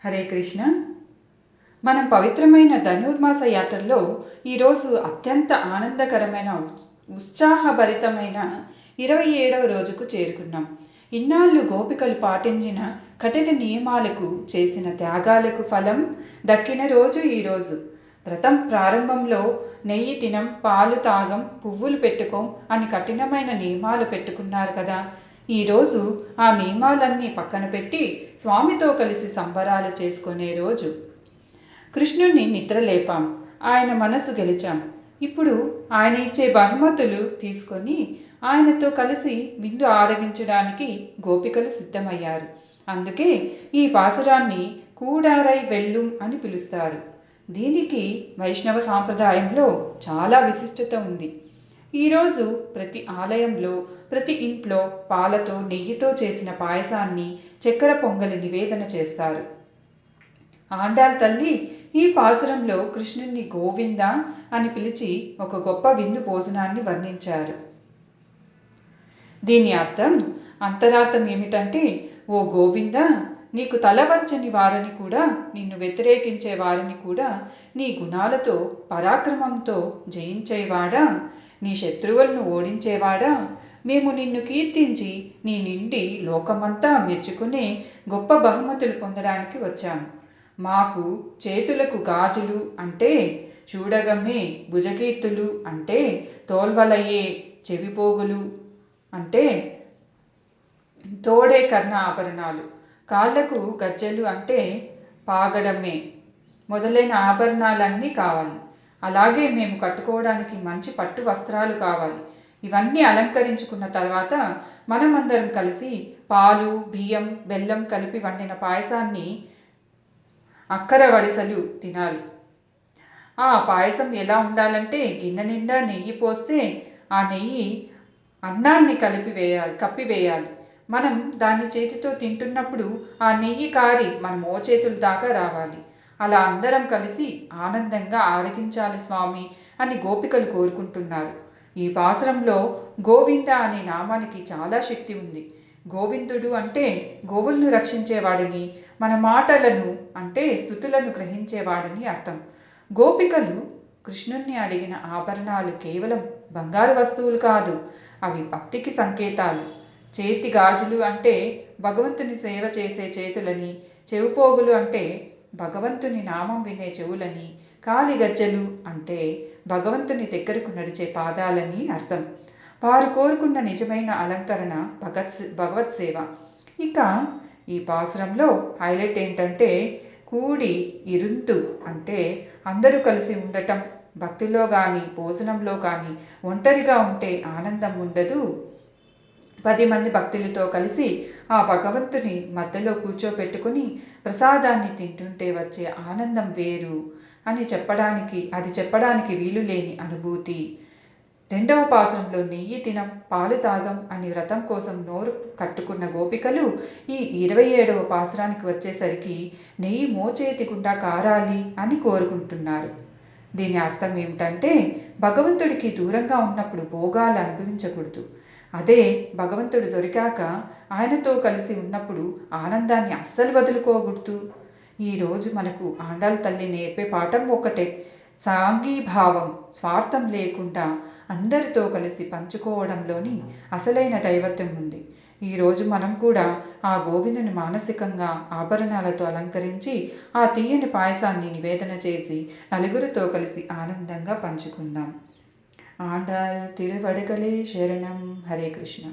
హరే కృష్ణ. మనం పవిత్రమైన ధనుర్మాస యాత్రలో ఈరోజు అత్యంత ఆనందకరమైన ఉత్సాహభరితమైన 27వ రోజుకు చేరుకున్నాం. ఇన్నాళ్ళు గోపికలు పాటించిన కఠిన నియమాలకు చేసిన త్యాగాలకు ఫలం దక్కిన రోజు ఈరోజు. వ్రతం ప్రారంభంలో నెయ్యి తినం, పాలు తాగం, పువ్వులు పెట్టుకోం అని కఠినమైన నియమాలు పెట్టుకున్నారు కదా. ఈరోజు ఆ నియమాలన్నీ పక్కన పెట్టి స్వామితో కలిసి సంబరాలు చేసుకునే రోజు. కృష్ణుణ్ణి నిద్రలేపాం, ఆయన మనసు గెలిచాం. ఇప్పుడు ఆయన ఇచ్చే బహుమతులు తీసుకొని ఆయనతో కలిసి విందు ఆరగించడానికి గోపికలు సిద్ధమయ్యారు. అందుకే ఈ పాసురాన్ని కూడారై వెల్లుం అని పిలుస్తారు. దీనికి వైష్ణవ సాంప్రదాయంలో చాలా విశిష్టత ఉంది. ఈరోజు ప్రతి ఆలయంలో, ప్రతి ఇంట్లో పాలతో, నెయ్యితో చేసిన పాయసాన్ని, చక్కెర పొంగలి నివేదన చేస్తారు. ఆండాళ్ తల్లి ఈ పాసురంలో కృష్ణుణ్ణి గోవింద అని పిలిచి ఒక గొప్ప విందు భోజనాన్ని వర్ణించారు. దీని అంతరార్థం ఏమిటంటే, ఓ గోవింద, నీకు తల వంచని వారిని కూడా, నిన్ను వ్యతిరేకించే వారిని కూడా నీ గుణాలతో, పరాక్రమంతో జయించేవాడా, నీ శత్రువులను ఓడించేవాడా, మేము నిన్ను కీర్తించి నీ నిండి లోకమంతా మెచ్చుకునే గొప్ప బహుమతులు పొందడానికి వచ్చాము. మాకు చేతులకు గాజులు అంటే చూడగమ్మే భుజకీర్తులు అంటే తోల్వలయ్యే చెవిపోగులు అంటే తోడే కర్ణ ఆభరణాలు, కాళ్లకు గజ్జెలు అంటే పాగడమే మొదలైన ఆభరణాలన్నీ కావాలి. అలాగే మేము కట్టుకోవడానికి మంచి పట్టు వస్త్రాలు కావాలి. ఇవన్నీ అలంకరించుకున్న తర్వాత మనమందరం కలిసి పాలు, బియ్యం, బెల్లం కలిపి వండిన పాయసాన్ని అక్కర వడిసలు తినాలి. ఆ పాయసం ఎలా ఉండాలంటే, గిన్నె నిండా నెయ్యి పోస్తే ఆ నెయ్యి అన్నాన్ని కప్పివేయాలి. మనం దాన్ని చేతితో తింటున్నప్పుడు ఆ నెయ్యి కారి మన మోచేతుల దాకా రావాలి. అలా అందరం కలిసి ఆనందంగా ఆరగించాలి స్వామి అని గోపికలు కోరుకుంటున్నారు. ఈ పాసురంలో గోవింద అనే నామానికి చాలా శక్తి ఉంది. గోవిందుడు అంటే గోవులను రక్షించేవాడని, మన మాటలను అంటే స్తుతులను గ్రహించేవాడని అర్థం. గోపికలు కృష్ణుణ్ణి అడిగిన ఆభరణాలు కేవలం బంగారు వస్తువులు కాదు, అవి భక్తికి సంకేతాలు. చేతి గాజులు అంటే భగవంతుని సేవ చేసే చేతులని, చెవిపోగులు అంటే భగవంతుని నామం వినే చెవులని, కాలి గజ్జలు అంటే భగవంతుని దగ్గరకు నడిచే పాదాలని అర్థం. వారు కోరుకున్న నిజమైన అలంకరణ భగవత్ సేవ. ఇక ఈ పాసురంలో హైలైట్ ఏంటంటే, కూడి ఇరుంతు అంటే అందరూ కలిసి ఉండటం. భక్తిలో కానీ, భోజనంలో కానీ ఒంటరిగా ఉంటే ఆనందం ఉండదు. 10 మంది భక్తులతో కలిసి ఆ భగవంతుని మధ్యలో కూర్చోపెట్టుకుని ప్రసాదాన్ని తింటుంటే వచ్చే ఆనందం వేరు అని చెప్పడానికి వీలు లేని అనుభూతి. 2వ పాసురంలో నెయ్యి తినం, పాలు తాగం అని వ్రతం కోసం నోరు కట్టుకున్న గోపికలు ఈ 27వ పాసురానికి వచ్చేసరికి నెయ్యి మోచేతి గుండా కారాలి అని కోరుకుంటున్నారు. దీని అర్థం ఏమిటంటే, భగవంతుడికి దూరంగా ఉన్నప్పుడు భోగాలు అనుభవించకూడదు. అదే భగవంతుడు దొరికాక ఆయనతో కలిసి ఉన్నప్పుడు ఆనందాన్ని అస్సలు వదులుకోకూడదు. ఈరోజు మనకు ఆండాళ్ తల్లి నేర్పే పాఠం ఒకటే, సాంఘీభావం, స్వార్థం లేకుండా అందరితో కలిసి పంచుకోవడంలోని అసలైన దైవత్వం ఉంది. ఈరోజు మనం కూడా ఆ గోవిందుని మానసికంగా ఆభరణాలతో అలంకరించి ఆ తీయని పాయసాన్ని నివేదన చేసి నలుగురితో కలిసి ఆనందంగా పంచుకుందాం. ఆండాళ్ తిరువడుగలే శరణం. హరే కృష్ణ.